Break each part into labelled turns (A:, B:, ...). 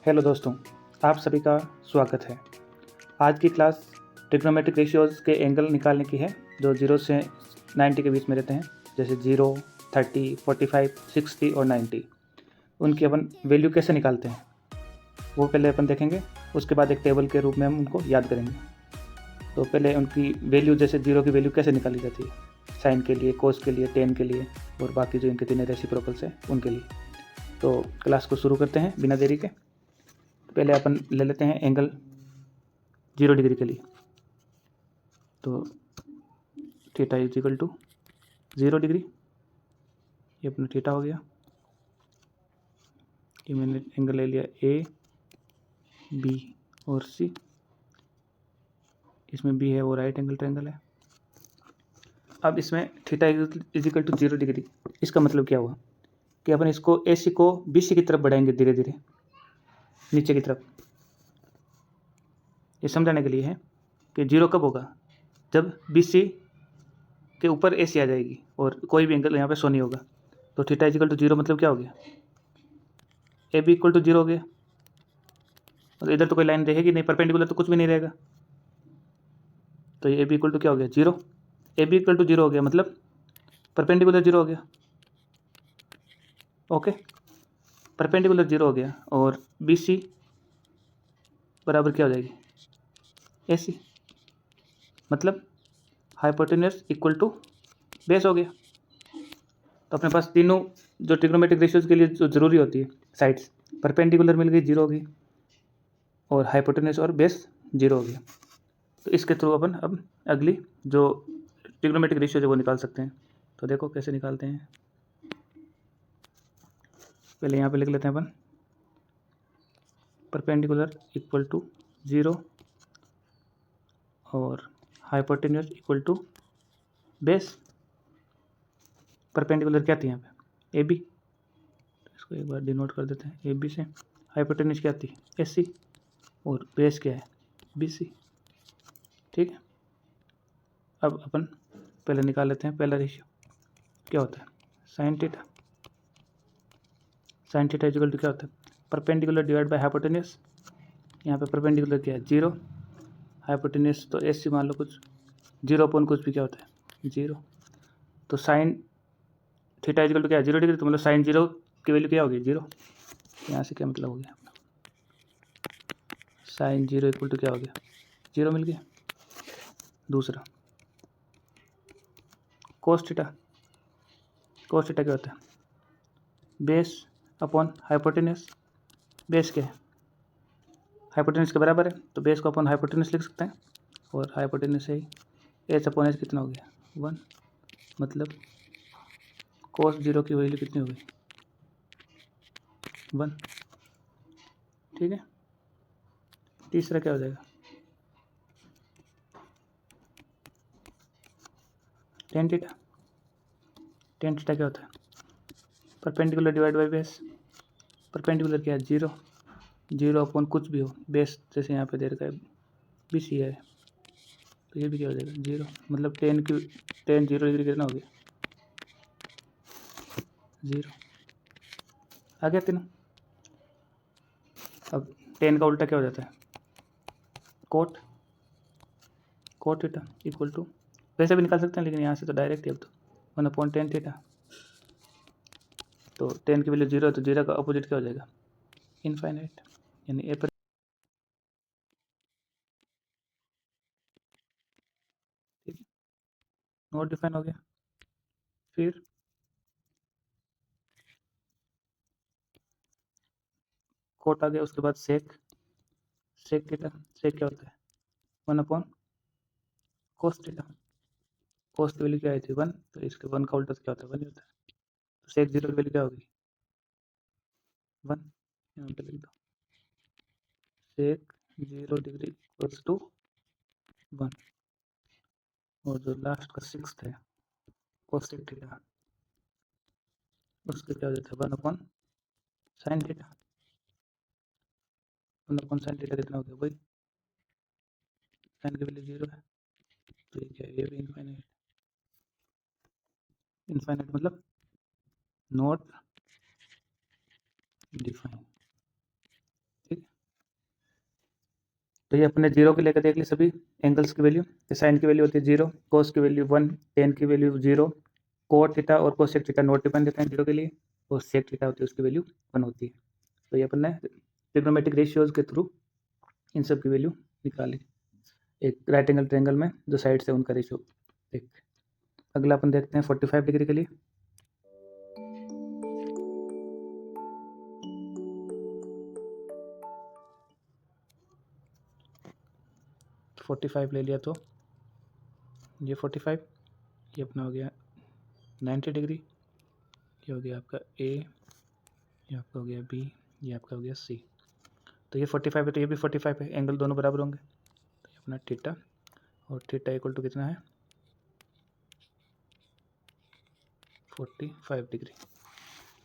A: Hello दोस्तों, आप सभी का स्वागत है। आज की क्लास ट्रिग्नोमेट्रिक रेशियोज़ के एंगल निकालने की है जो 0 से 90 के बीच में रहते हैं, जैसे 0, 30, 45, 60 और 90। उनकी अपन वैल्यू कैसे निकालते हैं वो पहले अपन देखेंगे। उसके बाद एक टेबल के रूप में हम उनको याद करेंगे। तो पहले उनकी वैल्यू, जैसे 0 की वैल्यू कैसे निकाली जाती है, साइन के लिए, कोस के लिए, टेन के लिए और बाकी जो इनके तीन रेसिप्रोकल्स हैं उनके लिए। तो क्लास को शुरू करते हैं बिना देरी के। पहले अपन ले लेते हैं एंगल 0 डिग्री के लिए। तो theta is equal to 0 degree, ये अपना थीटा हो गया। ये मैंने एंगल ले लिया ए, बी और सी। इसमें बी है वो राइट एंगल ट्रायंगल है। अब इसमें theta is equal to 0 degree, इसका मतलब क्या हुआ कि अपन इसको ए सी को बी सी की तरफ बढ़ाएंगे धीरे धीरे नीचे की तरफ। ये समझाने के लिए है कि 0 कब होगा, जब बी सी के ऊपर ए सी आ जाएगी और कोई भी एंगल यहाँ पे शो नहीं होगा। तो थीटा इज इक्वल टू 0 मतलब क्या हो गया, ए बी इक्वल टू 0 हो गया। और इधर तो कोई लाइन रहेगी नहीं, परपेंडिकुलर तो कुछ भी नहीं रहेगा। तो ये ए बी इक्वल टू क्या हो गया, 0। ए बी इक्वल टू 0 हो गया मतलब परपेंडिकुलर 0 हो गया। ओके, परपेंडिकुलर 0 हो गया और बी सी बराबर क्या हो जाएगी, ए सी, मतलब हाइपोटेन्यूस इक्वल टू बेस हो गया। तो अपने पास तीनों जो ट्रिग्नोमेट्रिक रेशियोज के लिए जो ज़रूरी होती है साइड्स, परपेंडिकुलर मिल गई 0 हो गई और हाइपोटेन्यूस और बेस 0 हो गया। तो इसके थ्रू अपन अब अगली जो ट्रिग्नोमेट्रिक रेशियो है वो निकाल सकते हैं। तो देखो कैसे निकालते हैं। पहले यहाँ पे लिख लेते हैं अपन परपेंडिकुलर इक्वल टू 0 और hypotenuse equal to base. Perpendicular क्या थी यहाँ पे, ए बी, इसको एक बार डिनोट कर देते हैं ए बी से। हाइपोटेन्यूस क्या थी, एस सी, और बेस क्या है, बी सी। ठीक है, अब अपन पहले निकाल लेते हैं पहला रेशियो क्या होता है, sine theta. Sine theta equal to क्या होता है, परपेंडिकुलर डिवाइड बाय हाइपोटेन्यूस। यहाँ पे परपेंडिकुलर क्या है, 0, हाइपोटेन्यूस तो एस सी मान लो कुछ, 0 अपॉन कुछ भी क्या होता है, 0। तो साइन थीटा इक्वल टू क्या है, 0 डिग्री। तो मतलब साइन 0 की वैल्यू क्या होगी, 0। यहाँ से क्या मतलब हो गया, साइन 0 इक्वल टू क्या हो गया, 0 मिल गया। दूसरा कोस थीटा। कोस थीटा क्या होता है, बेस अपॉन हाइपोटेन्यूस। बेस क्या है, हाइपोटेन्यूस के बराबर है, तो बेस को अपन हाइपोटेन्यूस लिख सकते हैं। और हाइपोटेन्यूस है एच अपॉन एच कितना हो गया, 1। मतलब कोस 0 की वैल्यू कितनी हो गई, 1। ठीक है, तीसरा क्या हो जाएगा, टेन थीटा। टेन थीटा क्या होता है, perpendicular divide by base. Perpendicular क्या है, 0, 0 अपॉन कुछ भी हो, बेस जैसे यहाँ पे दे रखा है बी सी है, तो ये भी क्या हो जाएगा, 0। मतलब टेन 0 डिग्री कितना हो गया, 0। आ गया तीनों। अब टेन का उल्टा क्या हो जाता है, cot. Cot theta equal to, वैसे भी निकाल सकते हैं लेकिन यहाँ से तो डायरेक्ट ही, अब तो 1/10 थीटा। तो टेन की वैल्यू 0 है तो 0 का अपोजिट क्या हो जाएगा, इनफाइनाइट, यानी ए पर। ठीक है, नोट डिफाइन हो गया। फिर कोट आ गया, उसके बाद सेक। सेक थीटा, सेक क्या होता है, 1/cos थीटा। कोस की वैल्यू क्या आई थी, 1, तो इसके 1 का उल्टा क्या होता है, 1 ही होता है। तो सेक 0 की वैल्यू क्या होगी, 1। यहाँ पे लिख दो, सेक 0 डिग्री इक्वल्स टू 1। और जो लास्ट का 6 है कोसेक थीटा, उसके क्या हो जाता है, 1/sin थीटा। 1/sin थीटा कितना हो गया, वही साइन की वैल्यू 0 है, तो ये क्या है, ये भी इनफाइनाइट। इनफाइनाइट मतलब नॉट डिफाइन। ठीक, तो ये अपने 0 के लेकर देख ली सभी एंगल्स की वैल्यू। साइन की वैल्यू होती है 0, कोस की वैल्यू 1, टेन की वैल्यू 0, कोट थीटा और कोसेक थीटा नॉट डिपेंड देते हैं 0 के लिए, और सेक थीटा होती है उसकी वैल्यू 1 होती है। तो ये अपन ने ट्रिग्नोमेट्रिक रेशियोज के थ्रू इन सब की वैल्यू निकाली एक राइट एंगल ट्रायंगल में जो साइड से उनका रेशियो। ठीक, अगला अपन देखते हैं 45 डिग्री के लिए। 45 ले लिया तो ये 45, ये अपना हो गया 90 डिग्री, ये हो गया आपका ए, ये आपका हो गया बी, ये आपका हो गया सी। तो ये 45 है तो ये भी 45 है, एंगल दोनों बराबर होंगे। तो ये अपना थीटा, और थीटा इक्वल टू कितना है 45 डिग्री।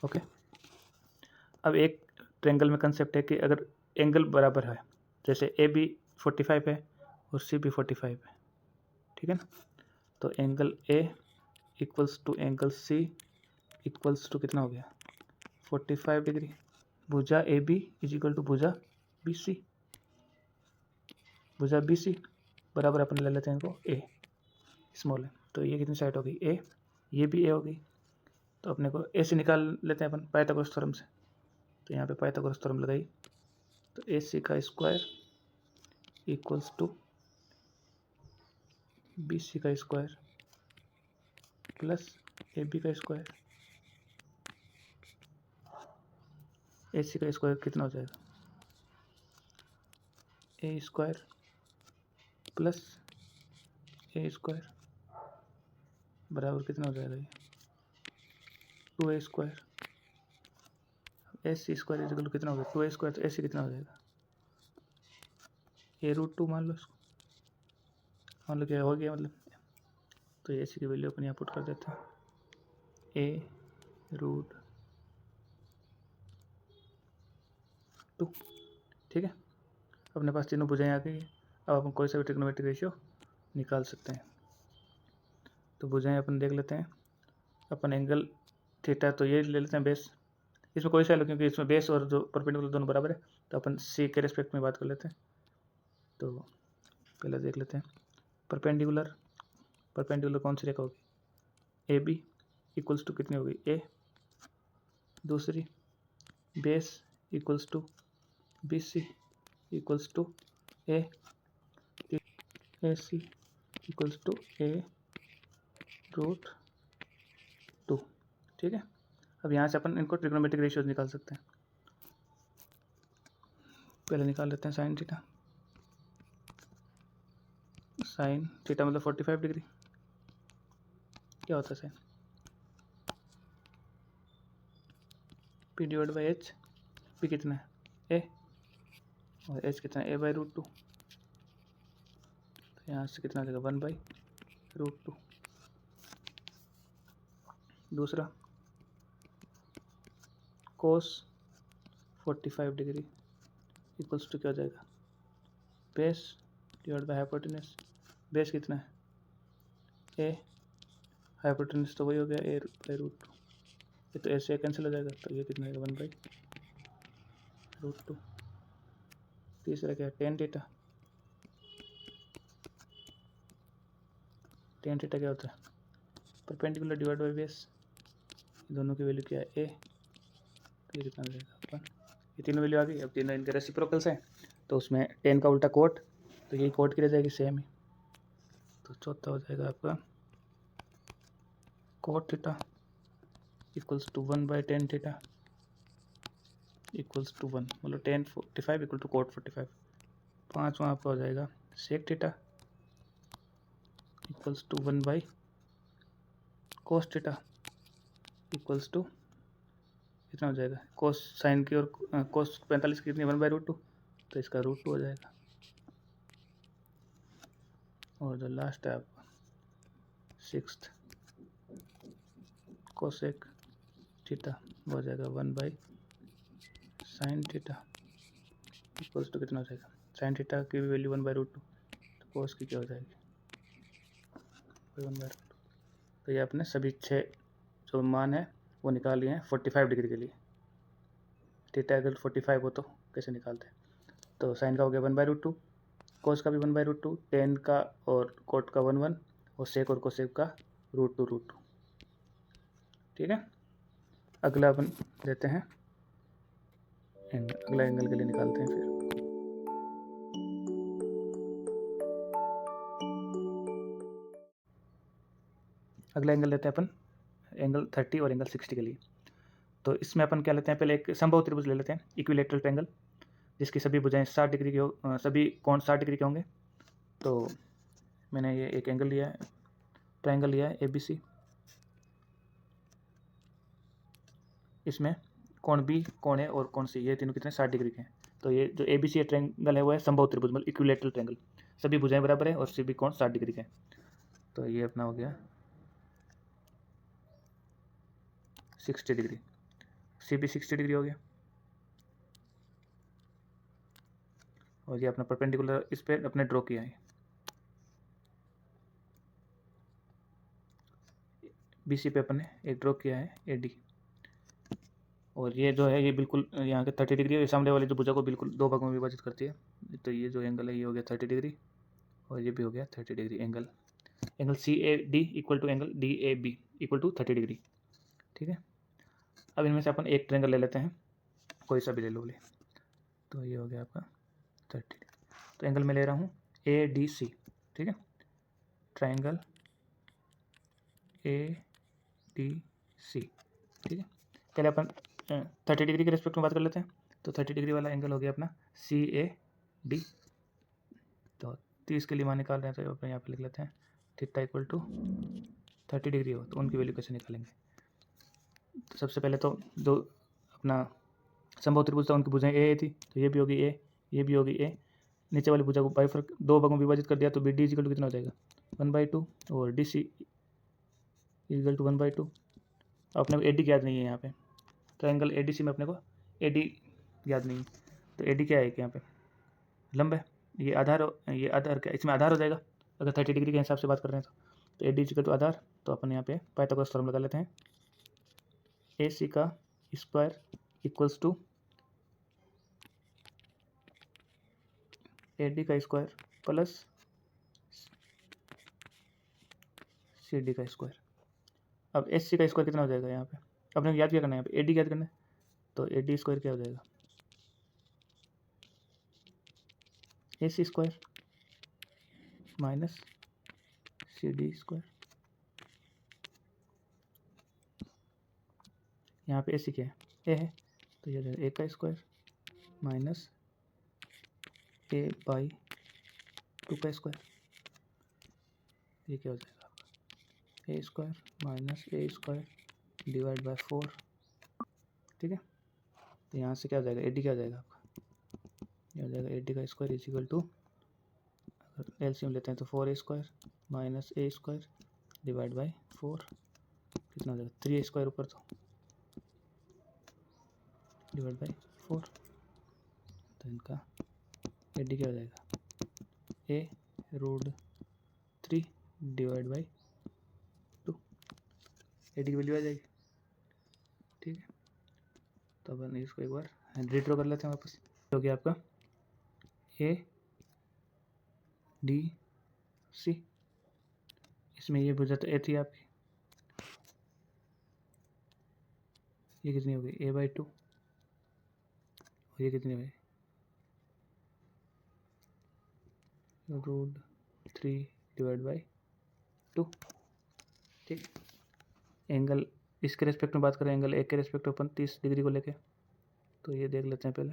A: ओके, अब एक ट्रायंगल में कंसेप्ट है कि अगर एंगल बराबर है, जैसे ए बी 45 है और सी भी 45 है, ठीक है ना, तो angle A equals to angle C equals to कितना हो गया 45 डिग्री। भुजा A B is equal to भुजा बी सी, भुजा बी सी बराबर अपन ले लेते हैं इनको ए स्मॉल है, तो ये कितनी साइड हो गई ए, ये भी ए हो गई। तो अपने को ए से निकाल लेते हैं अपन पाइथागोरस थ्योरम से। तो यहाँ पे पाइथागोरस थ्योरम लगाई, तो ए सी का square equals to B C का स्क्वायर प्लस ए बी का स्क्वायर। ए सी का स्क्वायर कितना हो जाएगा A square plus A square बराबर कितना हो जाएगा ये 2a square. A C square is equal to कितना हो गया 2a स्क्वायर, तो ए सी कितना हो जाएगा a√2 मान लो इसको, मान लो क्या हो गया मतलब। तो ए सी की वैल्यू अपन यहाँ पुट कर देते हैं a√2, ठीक है। अपने पास तीनों भुजाएं आ गई है, अब अपन कोई सा भी ट्रिग्नोमेट्रिक रेशियो निकाल सकते हैं। तो भुजाएं अपन देख लेते हैं, अपन एंगल थीटा तो ये ले लेते हैं बेस, इसमें कोई सा लो क्योंकि इसमें बेस और जो परपेंडिकुलर दोनों बराबर है, तो अपन सी के रेस्पेक्ट में बात कर लेते हैं। तो पहले देख लेते हैं परपेंडिकुलर, परपेंडिकुलर कौन सी रेखा होगी ए बी इक्वल्स टू कितनी होगी ए, दूसरी base equals to B C equals to A C equals to a√2, ठीक है। अब यहाँ से अपन इनको ट्रिग्नोमेट्रिक रेशियोज निकाल सकते हैं। पहले निकाल लेते हैं साइन थीटा, साइन थीटा मतलब 45 डिग्री, क्या होता है sine P divide by H, P कितना है ए और एच कितना है a/√2, तो यहाँ से कितना आ जाएगा 1/√2। दूसरा कोस 45 डिग्री इक्वल्स टू क्या हो जाएगा base divide by hypotenuse, base कितना है ए, हाइपोटेनस तो वही हो गया a/√2, ये तो ऐसे कैंसिल हो जाएगा, तो ये कितना है 1/√2। तीसरा क्या है टेन थीटा, टेन थीटा क्या होता है परपेंडिकुलर डिवाइड बाई बेस, दोनों की वैल्यू क्या है ए, तो ये कितना हो जाएगा अपन, ये तीनों वैल्यू आ गई। अब तीनों इनके रेसिप्रोकल्स हैं, तो उसमें टेन का उल्टा कोट, तो यही कोट की रह जाएगी सेम ही। तो चौथा हो जाएगा आपका cot theta equals to 1/10 theta equals to 1, मतलब 10/45 इक्वल टू कोट 45। पाँचवा आपका हो जाएगा सेक थीटा इक्वल्स टू 1/कोस थीटा इक्वल्स टू कितना हो जाएगा कोस साइन की और कोस 45 की कितनी 1/√2, तो इसका √2 हो जाएगा। और जो लास्ट है आपका सिक्स्थ कोसेक थीटा वो हो जाएगा 1/sin थीटा इक्वल्स टू कितना हो जाएगा साइन थीटा की भी वैल्यू 1/√2, तो कोस की क्या हो जाएगी 1/√2। तो ये अपने सभी 6 जो मान है वो निकाल लिए हैं 45 डिग्री के लिए। थीटा अगर 45 हो तो कैसे निकालते हैं, तो साइन का हो गया 1/√2, कोस का भी 1/√2, टेन का और कोट का 1/1 और सेक और कोसेक का √2 ठीक है। अगला अपन देते हैं अगला एंगल के लिए निकालते हैं फिर। अगला एंगल लेते हैं अपन एंगल 30 और एंगल 60 के लिए। तो इसमें अपन क्या लेते हैं, पहले एक समबाहु त्रिभुज ले लेते हैं, इक्विलेटरल ट्रायंगल, जिसकी सभी भुजाएं 60 डिग्री के सभी कोण 60 डिग्री के होंगे। तो मैंने ये एक एंगल लिया है, ट्रायंगल लिया है ABC। इसमें कोण B, कोण A और कोण C, ये तीनों कितने 60 डिग्री के हैं। तो ये जो ABC ट्रायंगल है वो है समबाहु त्रिभुज, मतलब इक्विलेटरल ट्रायंगल, सभी भुजाएं बराबर है और सभी कोण 60 डिग्री के हैं। तो ये अपना हो गया 60 डिग्री, CB 60 डिग्री हो गया। और ये अपना परपेंडिकुलर इस पर अपने ड्रॉ किया है। BC पे अपने एक ड्रॉ किया है AD, और ये जो है ये बिल्कुल यहाँ के 30 डिग्री है, सामने वाली जो भुजा को बिल्कुल दो भागों में विभाजित करती है। तो ये जो एंगल है ये हो गया 30 डिग्री और ये भी हो गया 30 degree. Angle CAD equal to angle DAB equal to 30 degree, ठीक है। अब इनमें से अपन एक ट्रायंगल ले लेते हैं, कोई सा भी ले लो बोले। तो ये हो गया आपका 30 डिग्री। तो एंगल मैं ले रहा हूँ ADC, ठीक है, ट्रायंगल ADC, ठीक है। पहले अपन 30 डिग्री के रेस्पेक्ट में बात कर लेते हैं। तो 30 डिग्री वाला एंगल हो गया अपना CAD। तो 30 के लिए मान निकाल रहे हैं तो अपन यहाँ पे लिख लेते हैं थीटा इक्वल टू 30 डिग्री हो, तो उनकी वैल्यू कैसे निकालेंगे। तो सबसे पहले तो जो अपना समबाहु त्रिभुज था उनकी भुजाएं A थी, तो ये भी होगी A, ये भी होगी A। नीचे वाली भुजा को बाइफर्क दो भागों में विभाजित कर दिया तो BD इक्वल टू कितना हो जाएगा 1/2 और DC इक्वल टू 1/2। अपने को AD याद नहीं है यहाँ पे, ट्रायंगल ADC में अपने को AD याद नहीं है। तो AD क्या है कि यहाँ पे लंब है, ये आधार क्या इसमें आधार हो जाएगा अगर 30 डिग्री के हिसाब से बात कर रहे हैं तो AD इक्वल टू आधार। तो अपन यहाँ पे पाइथागोरस थ्योरम लगा लेते हैं, AC का स्क्वायर इक्वल्स टू AD का स्क्वायर प्लस CD का स्क्वायर। अब SC का स्क्वायर कितना हो जाएगा यहाँ पे, अपने याद क्या करना है, यहाँ पे AD याद करना है। तो AD स्क्वायर क्या हो जाएगा AC square minus CD square. यहाँ पे AC क्या है A है, तो ये हो जाएगा A का स्क्वायर माइनस A/2 का स्क्वायर। ये क्या हो जाएगा आपका A square minus A square divide by 4, ठीक है। तो यहाँ से क्या हो जाएगा AD क्या हो जाएगा आपका, ये हो जाएगा AD का स्क्वायर इज इक्वल टू, अगर एलसीएम लेते हैं तो 4A square minus A square divide by 4, कितना हो जाएगा 3A स्क्वायर ऊपर तो डिवाइड बाई 4। तो इनका AD क्या हो जाएगा A√3 डिवाइड बाई 2, AD की वैल्यू आ जाएगी, ठीक है। तो अपन इसको एक बार रीड्रॉ कर लेते हैं वापस। हो गया आपका ADC, इसमें ये भुजा तो A थी आपकी, ये कितनी हो गई A/2 और ये कितनी हो गई √3 डिवाइड बाई 2, ठीक। एंगल इसके रेस्पेक्ट में बात करें, एंगल A के रेस्पेक्ट में अपन 30 डिग्री को लेके, तो ये देख लेते हैं पहले।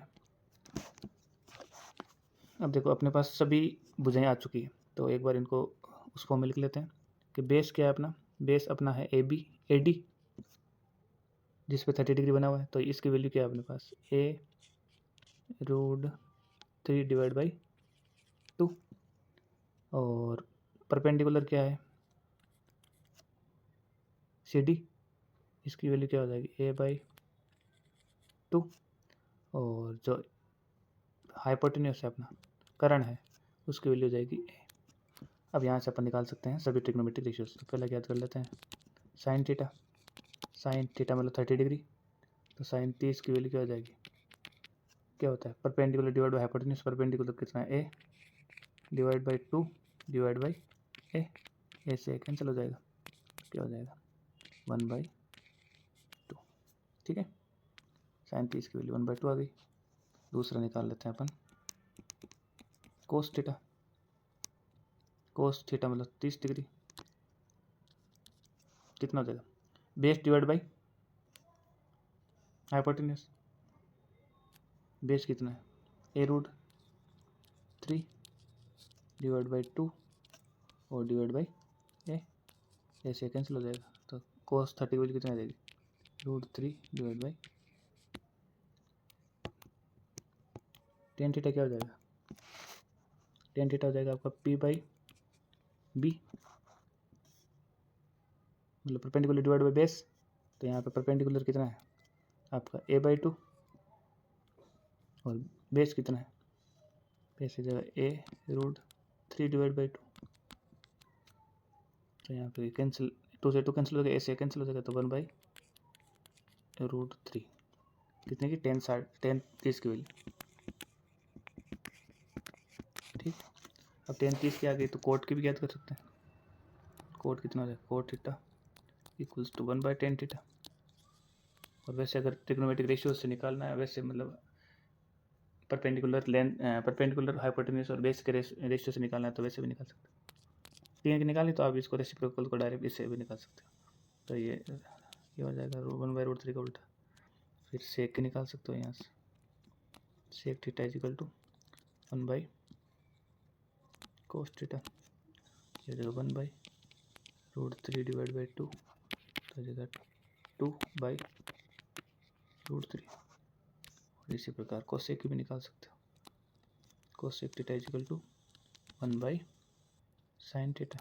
A: अब देखो अपने पास सभी भुजाएं आ चुकी है, तो एक बार इनको उस फॉर्म में लिख लेते हैं कि बेस क्या है अपना, बेस अपना है AD जिस पे 30 डिग्री बना हुआ है। तो इसकी वैल्यू क्या है अपने पास A√3 डिवाइड बाई 2, और परपेंडिकुलर क्या है CD, इसकी वैल्यू क्या हो जाएगी A/2, और जो हाइपोटेन्यूस है अपना कर्ण है उसकी वैल्यू हो जाएगी A। अब यहाँ से अपन निकाल सकते हैं सभी ट्रिग्नोमेट्रिक रेशियोज। तो पहले याद कर लेते हैं साइन थीटा मतलब 30 डिग्री, तो साइन 30 की वैल्यू क्या हो जाएगी, क्या होता है perpendicular divide by hypotenuse, perpendicular कितना है A divide by 2 divide by A से कैंसिल हो जाएगा, क्या हो जाएगा 1/2। ठीक है, साइन 30 की वैल्यू 1/2 आ गई। दूसरा निकाल लेते हैं अपन, कोस थीटा। कोस थीटा मतलब 30 डिग्री, कितना हो जाएगा base divide by hypotenuse. Base कितना है a√3 डिवाइड बाई 2 और डिवाइड बाई ए से कैंसिल हो जाएगा, तो कोस 30 की वैल्यू कितना आ जाएगी √3 डिवाइड बाई टेन थीटा, क्या हो जाएगा टेन थीटा हो जाएगा आपका p/b, मतलब परपेंडिकुलर डिवाइड बाई बेस। तो यहाँ पे परपेंडिकुलर कितना है आपका a/2 और बेस कितना है, बेस की जगह a√3 डिवाइड बाई 2। तो यहाँ पे कैंसिल, 2 से 2 कैंसिल हो गया, a से कैंसिल हो जाएगा, तो 1/√3 कितने की 10 30 की वैल्यू। ठीक, अब 10 30 की आ गई तो कोट की भी ज्ञात कर सकते हैं। कोट कितना हो जाएगा cot theta equals to 1/10 theta. और वैसे अगर ट्रिग्नोमेट्रिक रेशियो से निकालना है, वैसे मतलब परपेंडिकुलर हाइपोटेन्यूज और बेस के रेशियो से निकालना है तो वैसे भी निकाल सकते हैं। तीन की निकाली तो आप इसको रेसिप्रोकल को डायरेक्ट इससे भी निकाल सकते हो। तो ये हो जाएगा 1/√3 का उल्टा। फिर सेक के निकाल सकते हो यहाँ से, sec theta is equal to 1/cos theta, ये हो जाएगा 1/√3 डिवाइड बाई 2, तो हो जाएगा 2/√3। और इसी प्रकार कोसेक की भी निकाल सकते हो, cosec theta is equal to 1/sin theta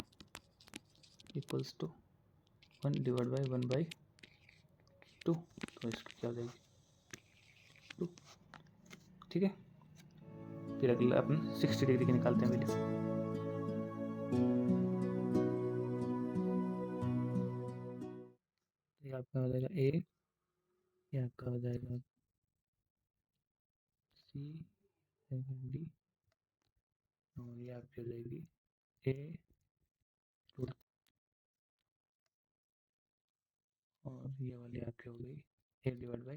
A: equals to 1 divide by 1/2। तो इसकी क्या हो जाएगी 2। ठीक है, फिर अगला अपन 60 डिग्री की निकालते हैं वैल्यू। ये आपका हो जाएगा ए, ये आपका हो जाएगा सी, डी, और ये आपकी हो जाएगी ए और ये वाली आपकी हो गई ए डिवाइड बाई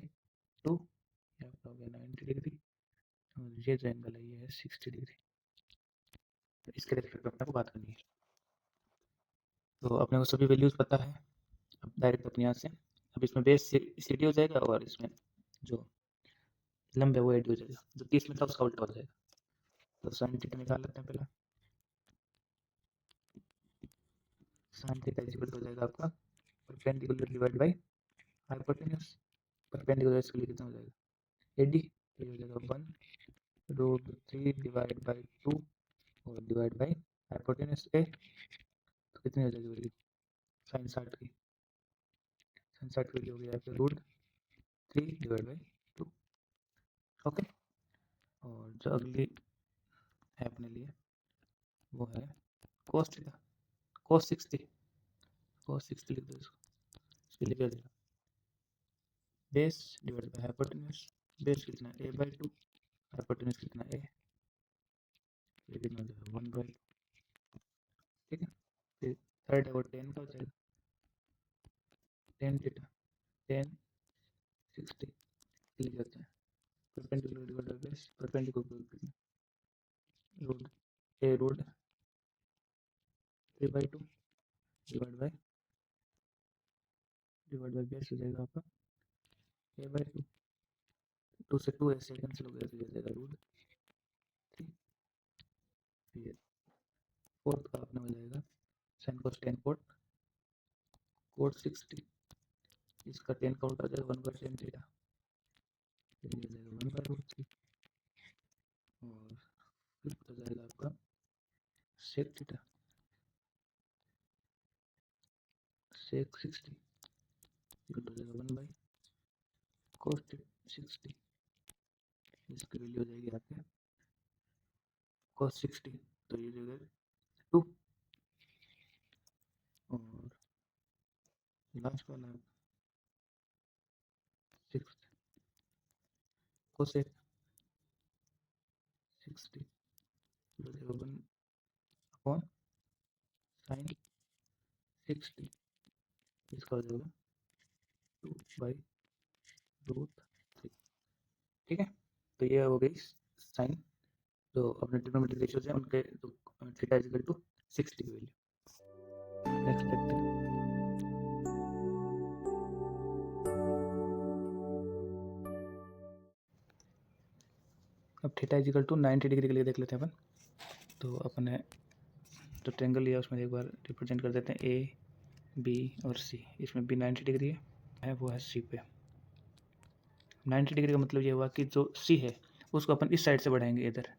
A: 2, ये आपका हो गया 90 डिग्री, और ये जो एंगल है ये है 60 डिग्री। तो इसके रेस्पेक्ट में अपने को बात करनी है। तो अपने को सभी वैल्यूज पता है, अब डायरेक्ट अपने यहाँ से अब इसमें बेस सी डी हो जाएगा और इसमें जो लंब है वो एड हो जाएगा, जो 30 में था उसका उल्टा हो जाएगा। तो साइन थीटा निकाल लेते हैं पहले। साइन थीटा इज इक्वल हो जाएगा आपका perpendicular divide by hypotenuse. Perpendicular इसके लिए कितना हो जाएगा एडी, तो ये हो जाएगा 1/√3 डिवाइड बाई 2 और डिवाइड बाई हाइपोटेन्यूज ए, तो कितनी हो जाएगी वैल्यू साइन 60 की, साइन 60 की वैल्यू हो गई आपकी √3 डिवाइड बाई 2। ओके, और जो अगली है अपने लिए वो है cos थीटा, cos 60, cos 60 लिख दो इसको, इसके लिए क्या हो जाएगा base divide by hypotenuse. Base कितना a/2, हाइपोटेन्यूज कितना a, ये कितना हो जाएगा 1/2। ठीक है, फिर थर्ड है वो 10 का हो जाएगा 10 थीटा, 10 60 लिख देते हैं, perpendicular divide by base, perpendicular कितना a√3/2 डिवाइड बाई बेस हो जाएगा आपका a/2। 2 से 2 ऐसे कैंसिल हो गया, तो ये हो जाएगा √3। फिर फोर्थ का अपना हो जाएगा साइन कोस 10 कोट 60, इसका 10 का उल्टा हो जाएगा 1/10 थीटा, फिर ये हो जाएगा 1/√3। और फिफ्थ हो जाएगा आपका सेक थीटा, सेक 60 इक्वल हो जाएगा 1/cos 60, इसकी वैल्यू हो जाएगी आपके cos 60, तो ये जो है 2। और लास्ट वाला 6 cosec 60 हो जाएगा अपॉन साइन 60, इसका हो जाएगा 2/√3। ठीक है, तो ये हो गई साइन जो अपने ट्रिग्नोमेट्रिक रेशियोज हैं उनके थीटा इज इक्वल टू 60 की वैल्यू। नेक्स्ट देखते हैं। अब theta is equal to 90 degree के लिए देख लेते हैं अपन। तो अपने जो ट्रेंगल लिया उसमें एक बार रिप्रेजेंट कर देते हैं ए बी और सी। इसमें बी 90 डिग्री है वो है सी पे। 90 डिग्री का मतलब ये हुआ कि जो सी है उसको अपन इस साइड से बढ़ाएंगे इधर।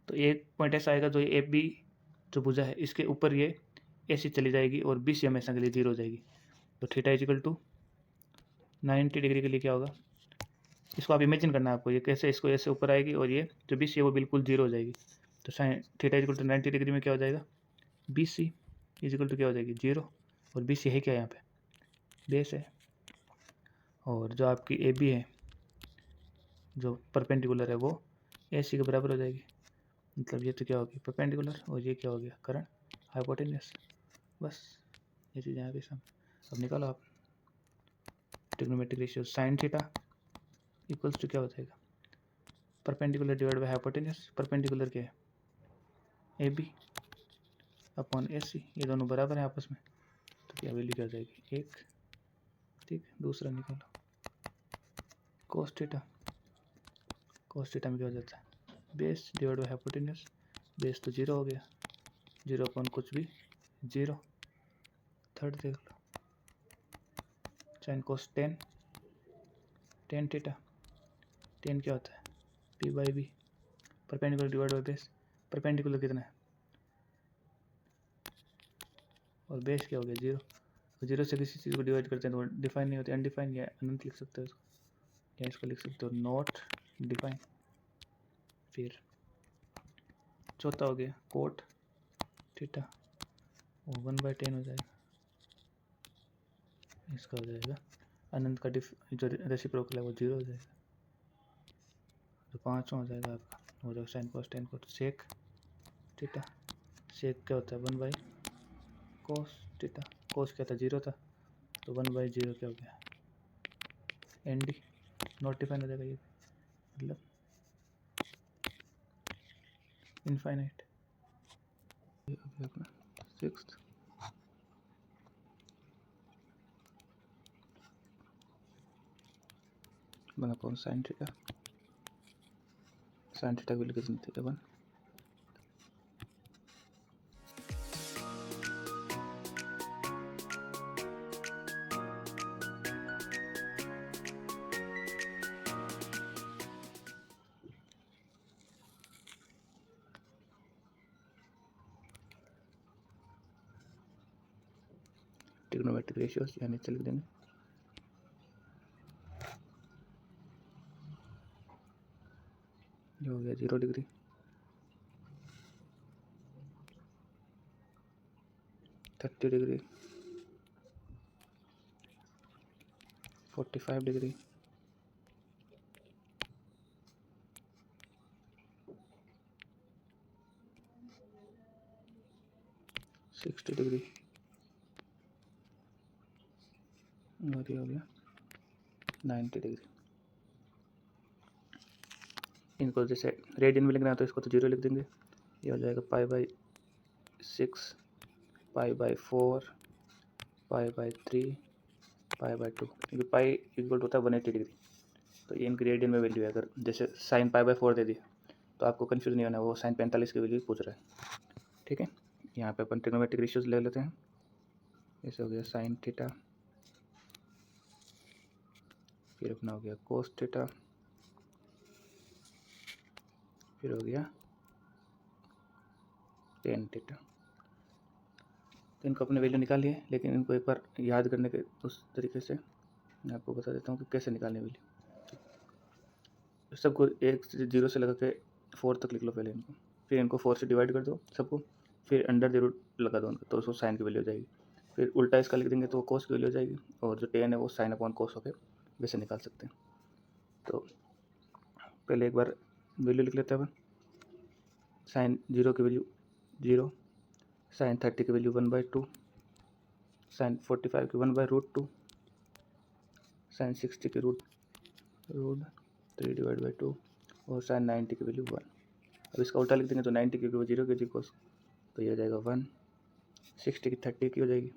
A: तो एक पॉइंट ऐसा आएगा जो ये ए बी जो भुजा है इसके ऊपर ये ए सी चली जाएगी और बी सी हमेशा के लिए 0 हो जाएगी। तो theta is equal to 90 degree के लिए क्या होगा, इसको आप इमेजिन करना है आपको, ये कैसे इसको ऐसे ऊपर आएगी और ये जो बी सी है वो बिल्कुल 0 हो जाएगी। तो sine theta equal to 90 degree में क्या हो जाएगा, बी सी इक्वल टू क्या हो जाएगी 0, और बी सी है क्या यहाँ पे बेस है, और जो आपकी ए बी है जो परपेंडिकुलर है वो ए सी के बराबर हो जाएगी। मतलब ये तो क्या होगी परपेंडिकुलर और ये क्या हो गया करंट हाइपोटेन्यूस। बस ये चीज़ यहाँ पे सब। अब निकालो आप trigonometric ratio sine theta equals to क्या हो जाएगा perpendicular divide by hypotenuse. Perpendicular क्या है ए बी अपॉन ए सी, ये दोनों बराबर हैं आपस में, तो क्या वैल्यू क्या हो जाएगी 1। ठीक, दूसरा निकालो कोस थीटा। कोस थीटा में क्या हो जाता है base divide by hypotenuse. Base तो 0 हो गया, 0 अपॉन कुछ भी 0। थर्ड देख लो साइन कोस 10 थीटा। 10 क्या होता है P by B. Perpendicular divide by base, perpendicular कितना है और बेस क्या हो गया 0। तो 0 से किसी चीज़ को डिवाइड करते हैं तो डिफाइन नहीं होती, अनडिफाइन या अनंत लिख सकते हो इसको, या इसको लिख सकते हो नॉट डिफाइन। फिर चौथा हो गया कोट थीटा, वो 1/10 हो जाएगा। इसका हो जाएगा अनंत का जो रेसिप्रोकल है वो 0 हो जाएगा। तो 5वां हो जाएगा आपका हो जाएगा साइन कोस 10 को सेक थीटा। सेक क्या होता है 1/कोस थीटा। कोस क्या था 0 था, तो 1/0 क्या हो गया एन डी। नॉट डिफाइन हो जाएगा ये, मतलब इनफाइनाइट। अपना 6th 1 upon sine theta. Sine theta की वैल्यू कितनी थी 1। ट्रिग्नोमेट्रिक रेशियोज यहाँ नीचे लिख देंगे। ये हो गया 0 डिग्री, 30 डिग्री, 45 डिग्री, 60 डिग्री, और ये हो गया 90 डिग्री। इनको जैसे रेडियन में लिखना है तो इसको तो 0 लिख देंगे। ये हो जाएगा π/6, π/4, π/3, π/2, क्योंकि पाई इक्वल होता है 180 डिग्री। तो ये इनकी रेडियन में वैल्यू है। अगर जैसे साइन π/4 दे दिया तो आपको कन्फ्यूज नहीं होना, वो साइन 45 की वैल्यू पूछ रहा है। ठीक है, यहाँ पे अपन ट्रिग्नोमेट्रिक रेशियोज ले लेते हैं। ऐसे हो गया साइन थीटा, फिर अपना हो गया कोस थीटा, फिर हो गया टेन थीटा। तो इनको अपने वैल्यू निकालिए, लेकिन इनको एक बार याद करने के उस तरीके से मैं आपको बता देता हूँ कि कैसे निकालने वैल्यू। सबको 1 से 0 से लगा के 4 तक लिख लो पहले इनको, फिर इनको 4 से डिवाइड कर दो सबको, फिर अंडर द रूट लगा दो उनको, तो उसको साइन की वैल्यू हो जाएगी। फिर उल्टा इसका लिख देंगे तो वो कोस की वैल्यू हो जाएगी, और जो टेन है वो साइन अपॉन कोस होकर वैसे निकाल सकते हैं। तो पहले एक बार वैल्यू लिख लेते हैं अपन। साइन 0 की वैल्यू 0, साइन 30 की वैल्यू 1/2, साइन 45 की 1/√2, साइन 60 की रूट 3/2 और साइन 90 की वैल्यू 1। अब इसका उल्टा लिख देंगे तो 90 क्योंकि वो 0 की कोस, तो ये हो जाएगा 1। 60 की 30 की हो जाएगी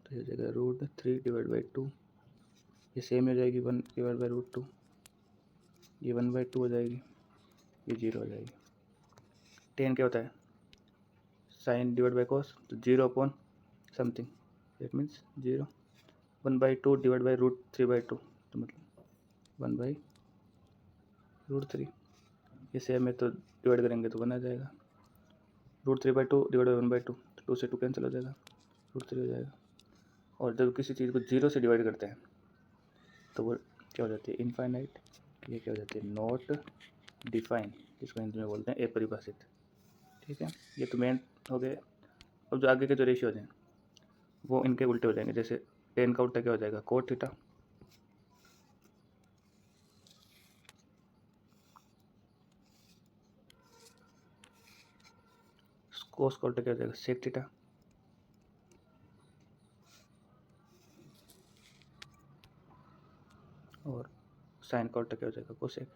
A: तो ये हो जाएगा √3/2, ये सेम हो जाएगी 1/√2, ये 1/2 हो जाएगी, ये 0 हो जाएगी। tan क्या होता है? साइन डिवाइड बाई कोस, तो 0 upon something, that means 0। 1/2 divide by √3/2, तो मतलब 1/√3। ये सेम है तो डिवाइड करेंगे तो 1 आ जाएगा। √3/2 डिवाइड बाई 1/2, तो 2 से 2 कैंसिल हो जाएगा, √3 हो जाएगा। और जब किसी चीज़ को 0 से डिवाइड करते हैं तो वो क्या हो जाती है? इनफाइनाइट। ये क्या हो जाती है? नॉट डिफाइन, जिसको हिंदी में बोलते हैं अपरिभाषित। ठीक है, ये तो मेन हो गए। अब जो आगे के जो रेशियोज हैं वो इनके उल्टे हो जाएंगे। जैसे tan का उल्टा क्या हो जाएगा? Cot theta. कोस का उल्टा क्या हो जाएगा? Sec theta. और साइन का उल्टा क्या हो जाएगा? कोसेक।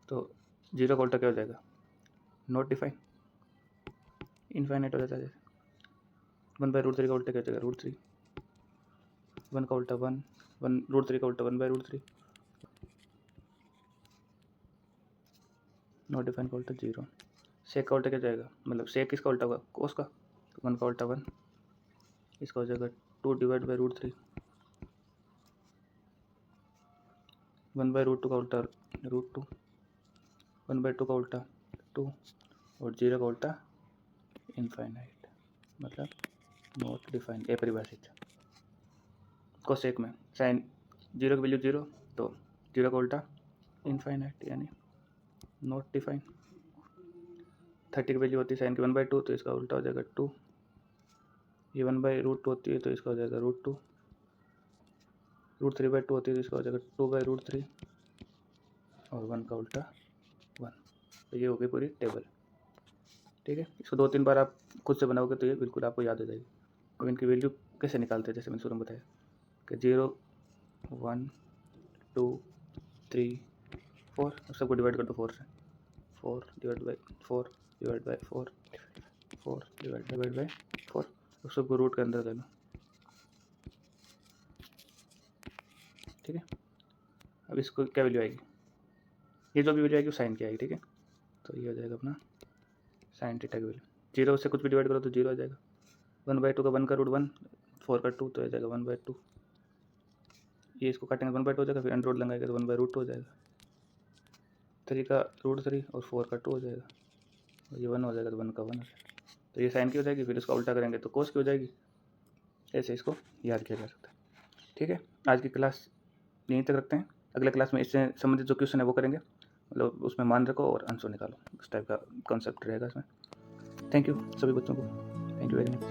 A: तो 0 का उल्टा क्या हो जाएगा? नॉट डिफाइन, इनफाइनाइट हो जाता है। 1/√3 का उल्टा क्या हो जाएगा? √3। 1 का उल्टा 1, √3 का उल्टा 1/√3। नॉट डिफाइन का उल्टा 0। सेक का उल्टा क्या जाएगा? मतलब सेक किसका उल्टा होगा? कोस का। 1 का उल्टा 1, इसका हो जाएगा 2 डिवाइड बाई √3। 1/√2 का उल्टा √2, 1/2 का उल्टा 2 और 0 का उल्टा इनफाइनाइट, मतलब नॉट डिफाइन, अपरिभाषित। कोसेक में साइन 0 की वैल्यू 0, तो 0 का उल्टा इनफाइनाइट यानी नॉट डिफाइन। 30 की वैल्यू होती है साइन की 1/2, तो इसका उल्टा हो जाएगा 2। ये 1/√2 होती है तो इसका हो जाएगा √2। √3/2 होती है तो इसका हो जाएगा 2/√3 और 1 का उल्टा 1। तो ये हो गई पूरी टेबल। ठीक है, इसको 2-3 बार आप खुद से बनाओगे तो ये बिल्कुल आपको याद हो जाएगी। अब इनकी वैल्यू कैसे निकालते हैं? जैसे मैंने शुरू में बताया कि 0, 1, 2, 3, 4, सबको डिवाइड कर दो 4 से। 4 divide by 4 divide by 4 4 divide by 4, तो सबको रूट के अंदर ले लो। ठीक है, अब इसको क्या वैल्यू आएगी? ये जो भी वैल्यू आएगी वो साइन की आएगी। ठीक है, तो ये हो जाएगा अपना साइन थीटा की वैल्यू। 0 से कुछ भी डिवाइड करो तो 0 आ जाएगा। 1/2 का 1 का √1, 4 का 2, तो आ जाएगा 1/2। ये इसको काटेंगे 1/2 हो जाएगा, फिर अंडर रूट लगाएंगे तो 1/√2 हो जाएगा। 3 का √3 और 4 का 2 हो जाएगा, और ये 1 हो जाएगा तो 1 का 1 हो जाएगा। तो ये साइन की हो जाएगी, फिर इसका उल्टा करेंगे तो कोस की हो जाएगी। ऐसे इसको याद किया जा सकता है। ठीक है, आज की क्लास यहीं तक रखते हैं। अगले क्लास में इससे संबंधित जो क्वेश्चन है वो करेंगे, मतलब उसमें मान रखो और आंसर निकालो, उस टाइप का कॉन्सेप्ट रहेगा इसमें। थैंक यू सभी बच्चों को, थैंक यू वेरी मच।